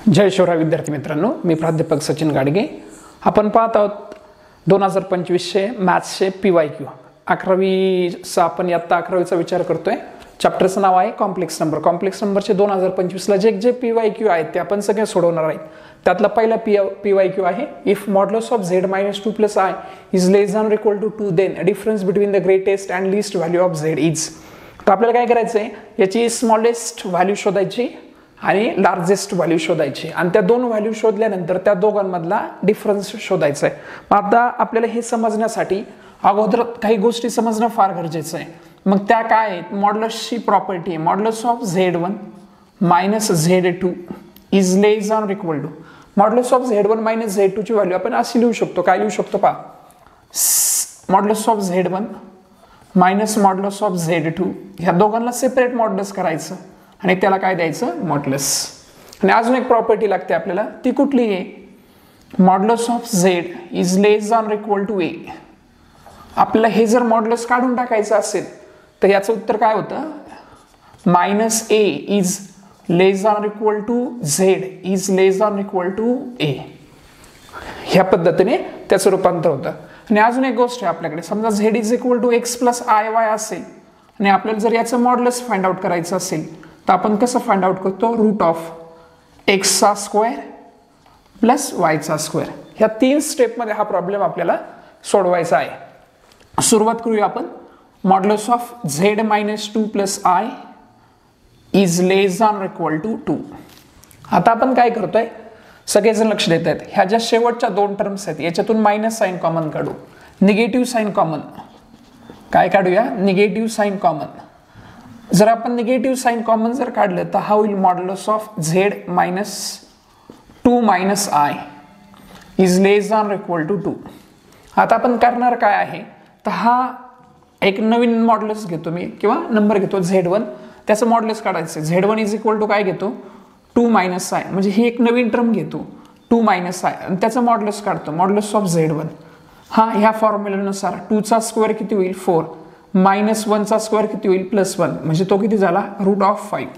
जय शिवराय विद्यार्थी मित्रांनो, मी प्राध्यापक सचिन गाडगे. आपण पाहत आहोत 2025चे मॅथ्सचे PYQ 11वीचा. आपण इयत्ता 11वीचा विचार करतोय. चॅप्टरचं नाव आहे कॉम्प्लेक्स नंबर. कॉम्प्लेक्स नंबरचे 2025ला जे PYQ आहेत ते आपण सगळे सोडवणार आहेत. त्यातला पहिला PYQ आहे, if modulus of z - 2 + i is less than or equal to 2, then difference between the greatest and least value of z is. तर आपल्याला काय करायचं आहे, याची स्मॉलेस्ट व्हॅल्यू शोधायची आणि लार्जेस्ट व्हॅल्यू शोधायची, आणि त्या दोन व्हॅल्यू शोधल्यानंतर त्या दोघांमधला डिफरन्स शोधायचा आहे. आता आपल्याला हे समजण्यासाठी अगोदर काही गोष्टी समजणं फार गरजेचं आहे. मग त्या काय आहेत? मॉड्युलसची प्रॉपर्टी आहे, modulus of z1 - z2 is less than or equal to. Modulus of z1 - z2 ची व्हॅल्यू आपण अशी लिहू शकतो. काय लिहू शकतो पहा, modulus of z1 - modulus of z2 ह्या दोघांना सेपरेट मॉड्युलस करायचं आणि त्याला काय द्यायचं, मॉड्युलस. आणि अजून एक प्रॉपर्टी लागते आपल्याला, ती कुठली आहे? Modulus of z is less than or equal to a. आपल्याला हे जर मॉड्युलस काढून टाकायचं असेल तर याचं उत्तर काय होतं, -a is less than or equal to z is less than or equal to a. ह्या पद्धतीने त्याचं रूपांतर होतं. आणि अजून एक गोष्ट आहे आपल्याकडे, समजा z is equal to x + iy असेल आणि आपल्याला जर याचं मॉड्युलस फाइंड आउट करायचं असेल तर आपण कसं फाइंड आउट करतो, √(x² + y². ह्या 3 स्टेपमध्ये हा प्रॉब्लेम आपल्याला सोडवायचा आहे. सुरुवात करूया आपण. Modulus of z - 2 + i is less than or equal to 2. आता आपण काय करतोय, सगळेजण लक्ष देत आहेत. ह्या ज्या शेवटच्या 2 टर्म्स आहेत याच्यातून मायनस साइन कॉमन काढू, निगेटिव्ह साइन कॉमन. काय काढूया, निगेटिव्ह साइन कॉमन. जर आपण निगेटिव्ह साइन कॉमन जर काढलं तर हा होईल modulus of z - 2 - i is less than or equal to 2. आता आपण करणार काय आहे, तर हा एक नवीन मॉड्युलस घेतो मी किंवा नंबर घेतो z1, त्याचं मॉड्युलस काढायचं. z1 इज इक्वल टू काय घेतो, 2 - i, म्हणजे ही एक नवीन टर्म घेतो 2 - i आणि त्याचं मॉड्युलस काढतो, मॉड्युलस ऑफ z1. हा ह्या फॉर्म्युल्यानुसार 2 चा स्क्वेअर किती होईल, 4 -1 चा स्क्वेअर किती होईल, +1, म्हणजे तो किती झाला, √5.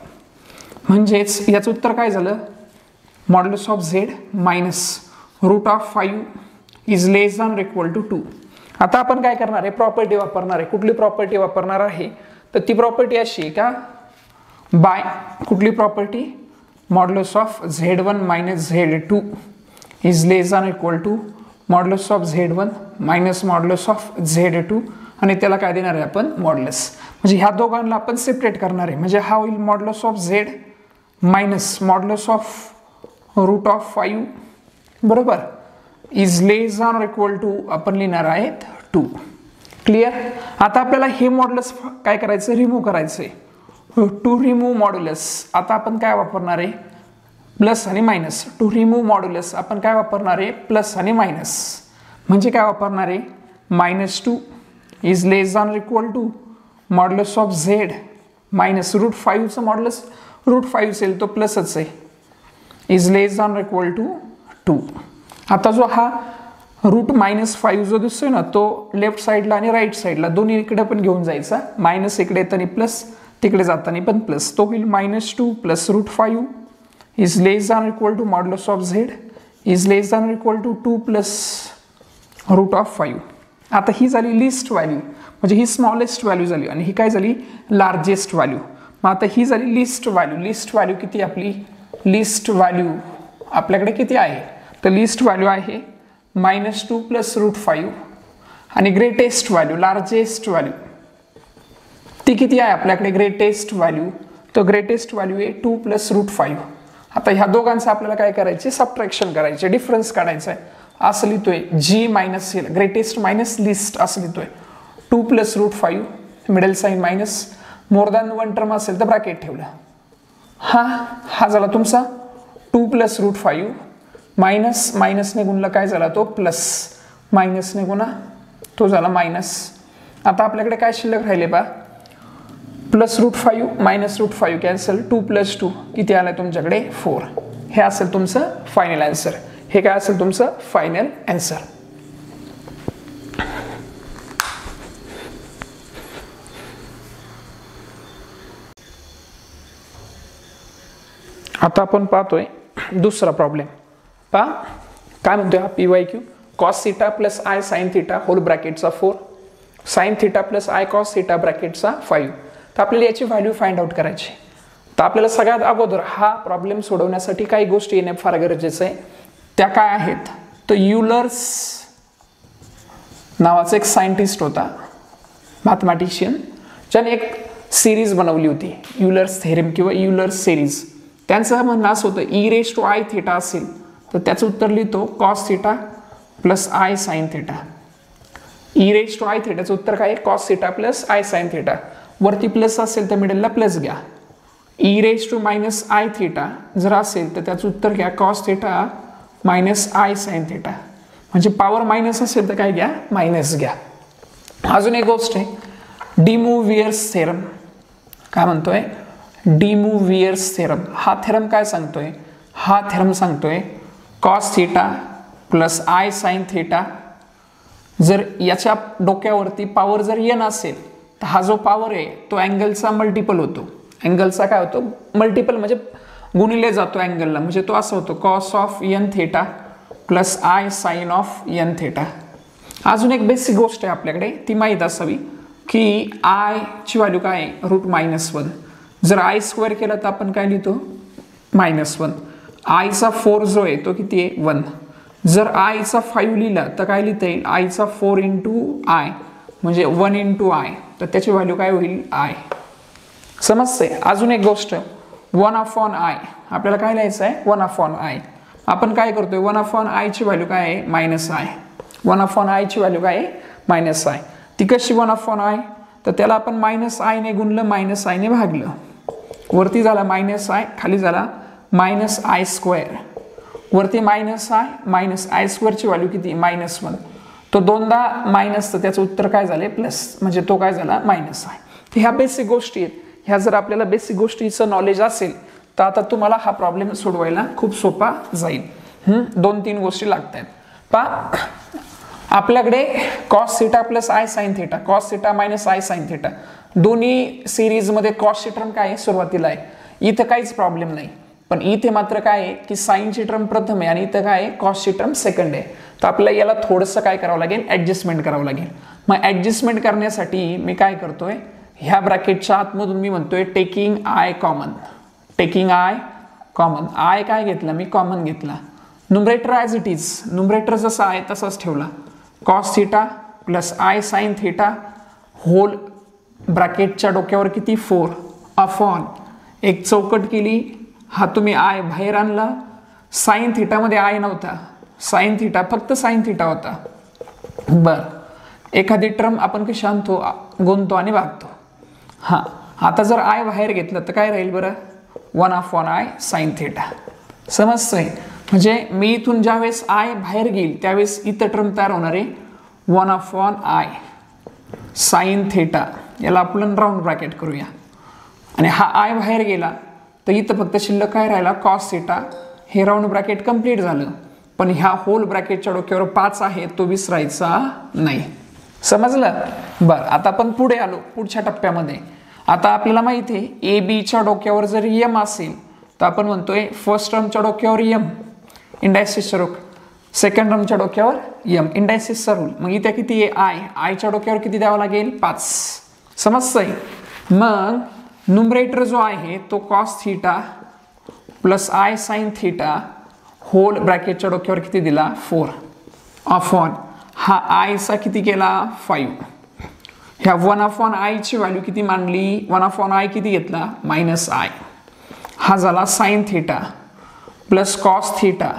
म्हणजेच याचं उत्तर काय झालं, modulus of z - √5 is less than or equal to 2. आता आपण काय करणार आहे, प्रॉपर्टी वापरणार आहे. कुठली प्रॉपर्टी वापरणार आहे, तर ती प्रॉपर्टी अशी आहे का, बाय कुठली property, modulus of z1 - z2 is less than or equal to modulus of z1 - modulus of z2, आणि त्याला काय देणार आहे आपण, मॉड्युलस. म्हणजे ह्या दोघांना आपण सेपरेट करणार आहे. म्हणजे हा होईल modulus of z - modulus of √5 बरोबर is less than or equal to आपण लिहिणार आहेत 2. क्लिअर. आता आपल्याला हे मॉड्युलस काय करायचं, रिमूव्ह करायचं आहे. टू रिमूव्ह मॉड्युलस आता आपण काय वापरणार आहे, प्लस आणि मायनस. टू रिमूव्ह मॉड्युलस आपण काय वापरणार आहे, प्लस आणि मायनस. म्हणजे काय वापरणार आहे, -2 is less than or equal to modulus of z -√5चं मॉड्युलस √5 असेल तो प्लसच आहे, is less than or equal to 2. आता जो हा √-5 जो दिसतोय ना, तो लेफ्ट साईडला आणि राईट साईडला दोन्ही इकडे पण घेऊन जायचा. मायनस इकडे येताना प्लस, तिकडे जाताना पण प्लस. तो होईल -2 + √5 is less than or equal to modulus of z is less than or equal to 2 + √5. आता ही झाली लिस्ट व्हॅल्यू, म्हणजे ही स्मॉलेस्ट व्हॅल्यू झाली आणि ही काय झाली, लार्जेस्ट व्हॅल्यू. मग आता ही झाली लिस्ट व्हॅल्यू. लिस्ट व्हॅल्यू किती आपली, लिस्ट व्हॅल्यू आपल्याकडे किती आहे, तर लिस्ट व्हॅल्यू आहे -2 + √5, आणि ग्रेटेस्ट व्हॅल्यू, लार्जेस्ट व्हॅल्यू ती किती आहे आपल्याकडे, ग्रेटेस्ट व्हॅल्यू. तर ग्रेटेस्ट व्हॅल्यू आहे 2 + √5. आता ह्या दोघांचं आपल्याला काय करायचे, सबट्रॅक्शन करायचे, डिफरन्स काढायचा आहे. असं लिहितोय G - C, greatest minus least असं लिहितोय. 2 + √5 middle sign minus, more than 1 term असेल तर ब्रॅकेट ठेवलं. हा झाला तुमचा 2 + √5 मायनस मायनसने गुणला काय झाला तो प्लस, मायनसने गुणा तो झाला मायनस. आता आपल्याकडे काय शिल्लक राहिले पहा, +√5 - √5 कॅन्सल, 2 + 2 किती आलं तुमच्याकडे, 4. हे असेल तुमचं फायनल आन्सर. हे काय असेल तुमचं फायनल आन्सर. आता आपण पाहतोय दुसरा प्रॉब्लेम पहा काय म्हणतोय हा PYQ cos theta plus i sine theta whole ब्रॅकेटचा 4 sine theta plus i cos theta ब्रॅकेटचा 5. तर आपल्याला याची व्हॅल्यू फाइंड आउट करायची. तर आपल्याला सगळ्यात अगोदर हा प्रॉब्लेम सोडवण्यासाठी काही गोष्टी येणे फार गरजेचं आहे. त्या काय आहेत तर युलर्स नावाचा एक सायंटिस्ट होता मॅथमॅटिशियन ज्याने एक सिरीज बनवली होती युलर्स थेरम किंवा युलर्स सिरीज. त्यांचं म्हणणं असं होतं e⁻i थीटा असेल तर त्याचं उत्तर लिहितो cos theta plus i sine theta. e⁻i थीटाचं उत्तर काय cos theta plus i sine theta. वरती प्लस असेल तर मिडलला प्लस घ्या. e⁻i थीटा जर असेल तर त्याचं उत्तर घ्या cos theta minus i sine theta. म्हणजे पॉवर मायनस असेल तर काय घ्या मायनस घ्या. अजून एक गोष्ट आहे डी मोव्हियर्स थेरम. काय म्हणतोय डी मोव्हियर्स थेरम. हा थेरम काय सांगतोय हा थेरम सांगतोय cos theta plus i sine theta जर याच्या डोक्यावरती पॉवर जर n असेल तर हा जो पॉवर आहे तो अँगलचा मल्टिपल होतो. अँगलचा काय होतो मल्टिपल म्हणजे गुणिले जातो अँगलला. म्हणजे तो असा होतो cos of n theta plus i sine of n theta. अजून एक बेसिक गोष्ट आहे आपल्याकडे ती माहीत असावी की आय ची व्हॅल्यू काय आहे √-1. जर आय स्क्वेअर केला तर आपण काय लिहितो -1. आयचा 4 जो आहे तो किती आहे 1. जर आयचा 5 लिहिला तर काय लिहिता येईल आयचा 4 × आय म्हणजे 1 × आय. तर त्याची व्हॅल्यू काय होईल आय. समजते. अजून एक गोष्ट 1/i आपल्याला काय लिहायचं आहे 1/i. आपण काय करतोय 1/i ची व्हॅल्यू काय आहे -i. 1/i ची व्हॅल्यू काय आहे -i. ती कशी 1/i तर त्याला आपण -i ने गुणलं -i ने भागलं. वरती झाला -i खाली झाला -i². वरती -i ची व्हॅल्यू किती -1. तो दोनदा मायनस तर त्याचं उत्तर काय झाले प्लस म्हणजे तो काय झाला -i. तर ह्या बेसिक गोष्टी आहेत. ह्या जर आपल्याला बेसिक गोष्टीचं नॉलेज असेल तर आता तुम्हाला हा प्रॉब्लेम सोडवायला खूप सोपा जाईल. 2-3 गोष्टी लागतात. पहा आपल्याकडे cos theta plus i sine theta cos theta minus i sine theta दोन्ही सिरीजमध्ये कॉसची टर्म काय आहे सुरुवातीला आहे. इथं काहीच प्रॉब्लेम नाही. पण इथे मात्र काय आहे की साइनची टर्म प्रथम आहे आणि इथं काय आहे कॉसची टर्म सेकंड आहे. तर आपल्याला याला थोडंसं काय करावं लागेल ॲडजस्टमेंट करावं लागेल. मग ॲडजस्टमेंट करण्यासाठी मी काय करतोय ह्या ब्रॅकेटच्या आतमधून मी म्हणतोय taking i common. Taking i common. I काय घेतला मी कॉमन घेतला. Numerator as it is numerator जसा आहे तसाच ठेवला. cos theta plus i sine theta whole ब्रॅकेटच्या डोक्यावर किती 4 अपॉन एक चौकट केली. हा तुम्ही आय बाहेर आणला. साइन थीटामध्ये आय नव्हता. साइन थीटा फक्त साइन थीटा होता. बर एखादी टर्म आपण कशी आणतो गुणतो आणि भागतो. हां आता जर आय बाहेर घेतलं तर काय राहील बरं 1/i साइन थीटा. समजतंय. म्हणजे मी इथून ज्यावेळेस आय बाहेर घेईल त्यावेळेस इथं टर्म तयार होणार आहे 1/i साइन थीटा. याला आपण राऊंड ब्रॅकेट करूया. आणि हा आय बाहेर गेला तर इथं फक्त शिल्लक काय राहिला cos थीटा. हे राऊंड ब्रॅकेट कंप्लीट झालं. पण ह्या होल ब्रॅकेटच्या डोक्यावर 5 आहे तो विसरायचा नाही. समजलं. बरं आता आपण पुढे आलो पुढच्या टप्प्यामध्ये. आता आपल्याला माहिती आहे ए बीच्या डोक्यावर जर m असेल तर आपण म्हणतोय फर्स्ट टर्मच्या डोक्यावर m इंडायसिसचा रूल. सेकंड टर्मच्या डोक्यावर m इंडायसिसचा रूल. मग इथे किती आहे आयच्या डोक्यावर किती द्यावं लागेल 5. समजतंय. मग न्यूमरेटर जो आहे तो cos theta plus i sine theta whole ब्रॅकेटच्या डोक्यावर किती दिला 4 अपॉन हा आयचा किती केला 5. ह्या 1/i ची व्हॅल्यू किती मांडली 1/i किती घेतला -i. हा झाला sign theta plus cos theta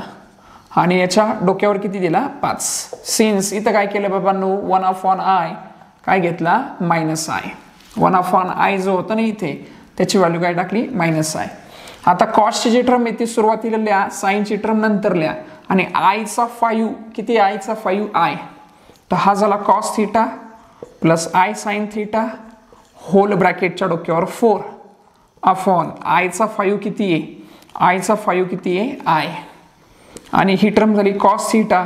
आणि याच्या डोक्यावर किती दिला 5. सिन्स इथं काय केलं बाबांनो 1/i काय घेतला -i. 1/i जो होता ना इथे त्याची व्हॅल्यू काय टाकली -i. आता कॉसची जी टर्म आहे ती सुरुवातीला लिहा साइनची टर्म नंतर लिहा. आणि आयचा 5 किती आयचा 5i. तर हा झाला cos theta plus i sine theta whole ब्रॅकेटच्या डोक्यावर 4 अपॉन आयचा 5 किती आहे आयचा 5 किती आहे आय. आणि ही टर्म झाली cos theta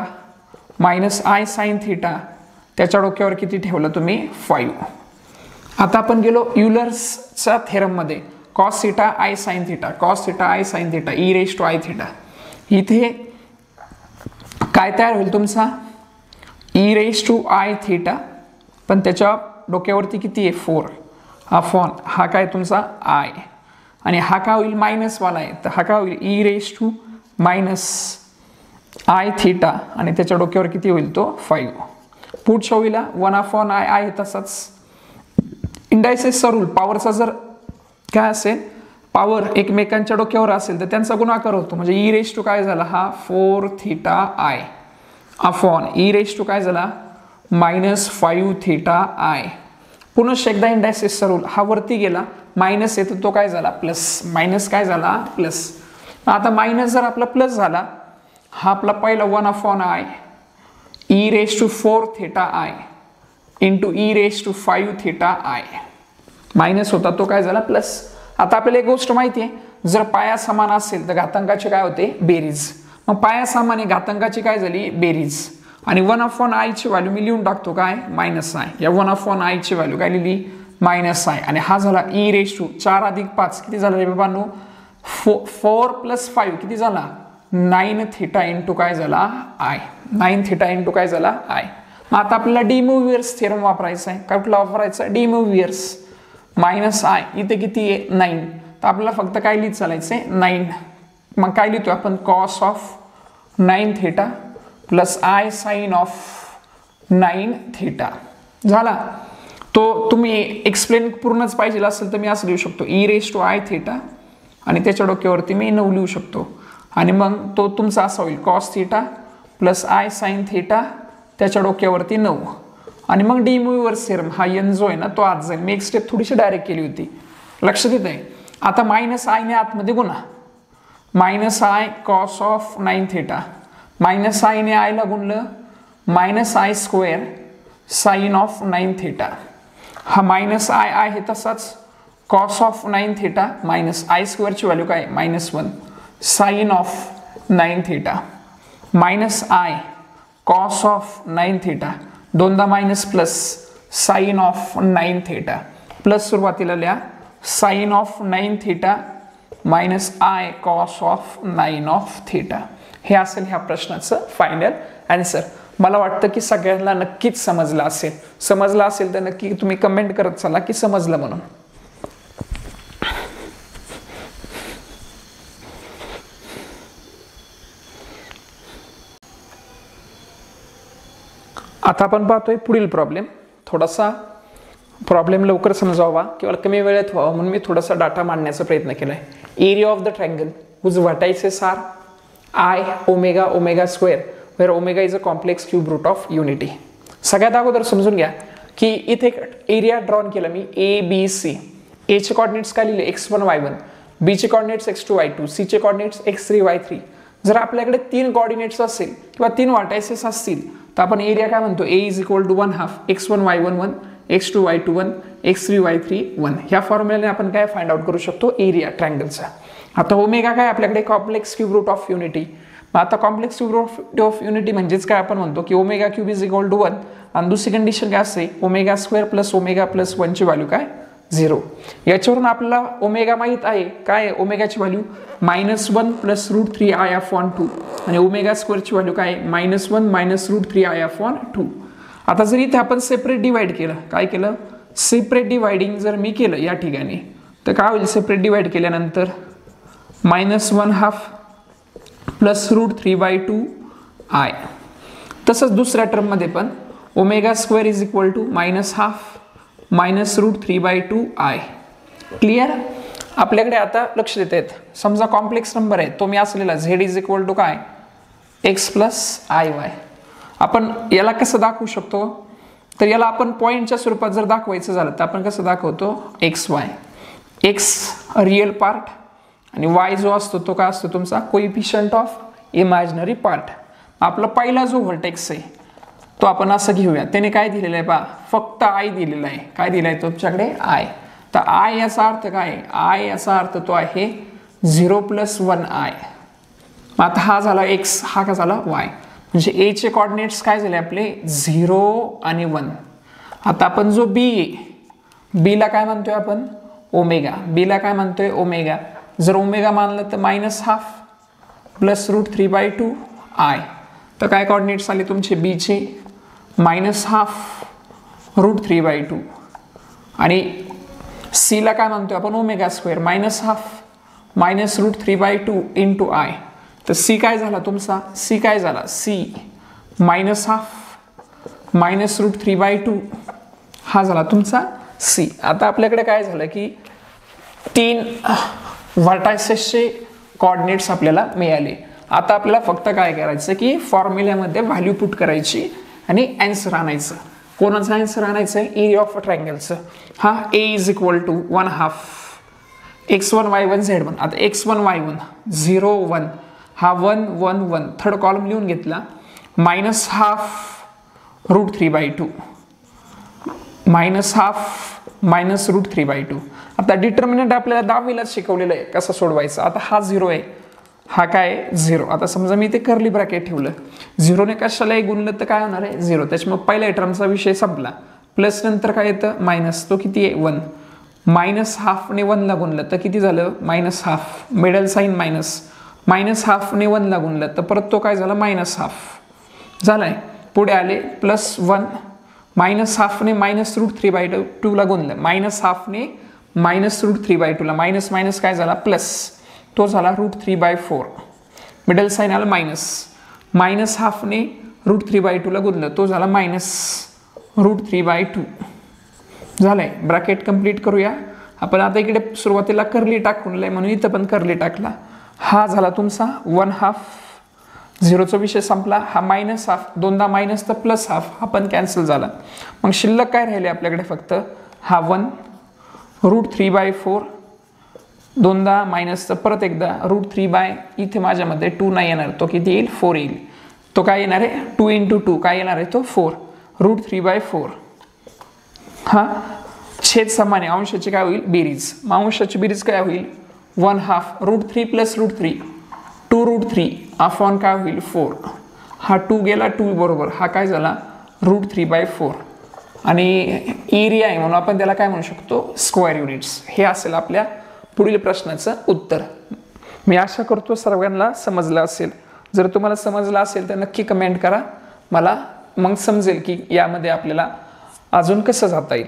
minus i sine theta त्याच्या डोक्यावर किती ठेवलं तुम्ही 5. आता आपण गेलो युलर्सच्या थेरममध्ये cos theta i sine theta cos theta i sine theta e⁻i theta. इथे काय तयार होईल तुमचा e raise to i theta, पण त्याच्या डोक्यावरती किती आहे 4 अपॉन हा काय तुमचा आय, आणि हा काय होईल मायनसवाला आहे तर हा काय होईल e raise to minus i theta, आणि त्याच्या डोक्यावर किती होईल तो 5. पुढच्या होईला 1 अपॉन आय आहे तसाच. इंडायसेसचा रूल पॉवरचा जर काय असेल पॉवर एकमेकांच्या डोक्यावर असेल तर त्यांचा गुणाकार होतो, म्हणजे ई रेज टू काय झाला हा 4 theta i upon e raise to काय झाला -5 थीटा आय. पुन्हा एकदा इंडायसेसचा रूल हा वरती गेला मायनस येतो तो काय झाला प्लस, मायनस काय झाला प्लस. आता मायनस जर आपला प्लस झाला हा आपला पहिला 1 upon i e raise to 4 theta i into e raise to 5 theta i, minus होता तो काय झाला प्लस. आता आपल्याला एक गोष्ट माहिती आहे जर पाया समान असेल तर घातांकाची काय होते बेरीज, मग पाया समान आहे घातांकाची काय झाली बेरीज, आणि 1 अपॉन आय ची व्हॅल्यू मी लिहून टाकतो काय -आय. या 1 अपॉन आय ची व्हॅल्यू काय लिहिली -आय, आणि हा झाला ई रेज टू 4 अधिक 5 किती झालं रे बाबांनो 4 प्लस 5 किती झाला 9 थीटा इंटू काय झाला आय, 9 थीटा इंटू काय झाला आय. मग आता आपल्याला डी मूव्हियर्स थेरम वापरायचा आहे. काय कुठला वापरायचा डी मूव्हियर्स -आय, इथे किती आहे 9, तर आपल्याला फक्त काय लिहित चालायचंय 9. मग काय लिहितो आपण cos of 9 theta plus i sine of 9 theta झाला. तो तुम्ही एक्सप्लेन पूर्णच पाहिजे असेल तर मी असं लिहू शकतो e raise to i theta, आणि त्याच्या डोक्यावरती मी 9 लिहू शकतो, आणि मग तो तुमचा असा होईल cos theta plus i sine theta त्याच्या डोक्यावरती 9, आणि मग डी मूव्हियर्स थेरम हा एन जो आहे ना तो आत जाईल. मी एक स्टेप थोडीशी डायरेक्ट केली होती, लक्षात येत आहे. आता -आय ने आतमध्ये गुणा, -i cos of 9 theta, -i ने आय ला गुणलं -i square sine of 9 theta, हा -आय आहे तसाच कॉस ऑफ 9 थीटा -आय स्क्वेअरची व्हॅल्यू काय -1 sine of 9 theta -i cos of 9 theta, दोनदा minus plus sine of 9 theta, plus सुरुवातीला लिहा sine of 9 theta -i cos of 9 of theta. हे असेल ह्या प्रश्नाचं फायनल आन्सर. मला वाटतं की सगळ्यांना नक्कीच समजलं असेल. समजलं असेल तर नक्की तुम्ही कमेंट करत चला की समजलं म्हणून. आता आपण पाहतोय पुढील प्रॉब्लेम. थोडासा प्रॉब्लेम लवकर समजावा किंवा कमी वेळेत व्हावा म्हणून मी थोडासा डाटा मांडण्याचा प्रयत्न केलाय. Area of the triangle whose vertices are I omega omega square where omega is a complex cube root of unity. सगळ्यात अगोदर समजून घ्या की इथे एरिया ड्रॉन केला मी ABC. A चे कोऑर्डिनेट्स काय लिहिले x1 y1, B चे कोऑर्डिनेट्स x2 y2, C चे कोऑर्डिनेट्स x3 y3. जर आपल्याकडे 3 कोऑर्डिनेट्स असेल किंवा 3 वर्टायसेस असतील तर आपण एरिया काय म्हणतो A is equal to 1/2 x1 y1 1 x2 y2 1 x3 y3 1. ह्या फॉर्म्युल्याने आपण काय फाइंड आउट करू शकतो एरिया ट्रायंगलचा. आता ओमेगा काय आपल्याकडे complex cube root of unity. मग आता complex cube root of unity म्हणजेच काय आपण म्हणतो की omega cube is equal to 1, आणि दुसरी कंडिशन काय असते omega square plus omega plus 1 ची व्हॅल्यू काय 0. याच्यावरून आपल्याला ओमेगा माहित आहे काय ओमेगाची व्हॅल्यू -1 प्लस √3i/2, आणि ओमेगा स्क्वेअरची व्हॅल्यू काय -1 मायनस √3i/2. आता जर इथे आपण सेपरेट डिवाइड केलं, काय केलं सेपरेट डिवाइडिंग जर मी केलं या ठिकाणी तर काय होईल सेपरेट डिवाइड केल्यानंतर -1/2 प्लस √3/2i. तसंच दुसऱ्या टर्म मध्ये पण omega square is equal to -1/2 minus √3/2i. Clear. आपल्याकडे आता लक्ष देत आहेत समजा कॉम्प्लेक्स नंबर आहे तो मी असलेला z इज इक्वल टू काय x प्लस iy. आपण याला कसं दाखवू शकतो तर याला आपण पॉइंटच्या स्वरूपात जर दाखवायचं झालं तर आपण कसं दाखवतो xy. x रिअल पार्ट आणि y जो असतो तो काय असतो तुमचा कोइफिशियंट ऑफ इमॅजिनरी पार्ट. आपला पहिला जो व्हर्टेक्स आहे तो आपण असं घेऊया. त्याने काय दिलेलं आहे पहा फक्त i दिलेला आहे. काय दिलं आहे तुमच्याकडे i. तर i याचा अर्थ काय i याचा अर्थ तो आहे 0 + 1i. आता हा झाला x, हा का झाला y. म्हणजे a चे कोऑर्डिनेट्स काय झाले आपले 0 आणि 1. आता आपण जो b ला काय म्हणतोय आपण ओमेगा. b ला काय म्हणतोय ओमेगा. जर ओमेगा मानलं तर -1/2 प्लस √3/2 आय. तर काय कॉर्डिनेट्स आले तुमचे बीचे -½ √3/2 आणि सीला काय म्हणतो आपण ω², -½ -√3/2 इंटू आय. तर सी काय झाला तुमचा, सी काय झाला, सी -½ -√3/2 हा झाला तुमचा सी. आता आपल्याकडे काय झालं की 3 व्हर्टायसेसचे कॉर्डिनेट्स आपल्याला मिळाले. आता आपल्याला फक्त काय करायचं की फॉर्म्युल्यामध्ये व्हॅल्यू पुट करायची आणि आन्सर आणायचं. कोणाचं आन्सर आणायचं आहे, एरिया ऑफ ट्रायंगलचं. हा a = 1/2 x1 y1 z1. आता x1 y1 0 1 हा 1 1 1 थर्ड कॉलम लिहून घेतला, -½ √3/2 -½ √3/2. आता डिटर्मिनंट आपल्याला 10वीला शिकवलेलं आहे कसं सोडवायचं. आता हा 0 आहे, हा काय 0. आता समजा मी ते कर्ली ब्रॅकेट ठेवलं, 0ने कशालाही गुणलं तर काय होणार आहे 0. त्याच्यामुळे पहिल्या टर्मचा विषय संपला. प्लस नंतर काय येतं मायनस, तो किती आहे 1. -½ ने 1ला गुणलं तर किती झालं -½ मिडल साईन मायनस, -½ ने 1ला गुणलं तर परत तो काय झाला -½ झालाय. पुढे आले +1 -½ ने -√3/2 गुणलं, -½ ने -√3/2 मायनस मायनस काय झाला प्लस, तो झाला √3/4. मिडल साईन आलं मायनस, -½ ने √3/2 गुणलं, तो झाला -√3/2 झालंय. ब्रॅकेट कंप्लीट करूया आपण. आता इकडे सुरुवातीला कर्ली टाकून म्हणून इथं पण कर्ली टाकला. हा झाला तुमचा 1/2, 0चा विषय संपला. हा -½ दोनदा मायनस तर +½ हा पण कॅन्सल झाला. मग शिल्लक काय राहिले आपल्याकडे फक्त हा 1 √3/4, दोनदा मायनस तर परत एकदा √3 इथे माझ्यामध्ये 2 नाही येणार, तो किती येईल 4 येईल. तो काय येणार आहे 2 × 2 काय येणार आहे तो 4 √3/4. हा छेद समान आहे, अंशाची काय होईल बेरीज. अंशाची बेरीज काय होईल 1/2 √3 + √3 2√3 अपॉन काय होईल 4. हा 2 गेला 2 बरोबर, हा काय झाला √3/4 आणि एरिया आहे म्हणून आपण त्याला काय म्हणू शकतो स्क्वेअर युनिट्स. हे असेल आपल्या पुढील प्रश्नाचं उत्तर. मी आशा करतो सर्वांना समजलं असेल. जर तुम्हाला समजलं असेल तर नक्की कमेंट करा, मला मग समजेल की यामध्ये आपल्याला अजून कसं जाता येईल.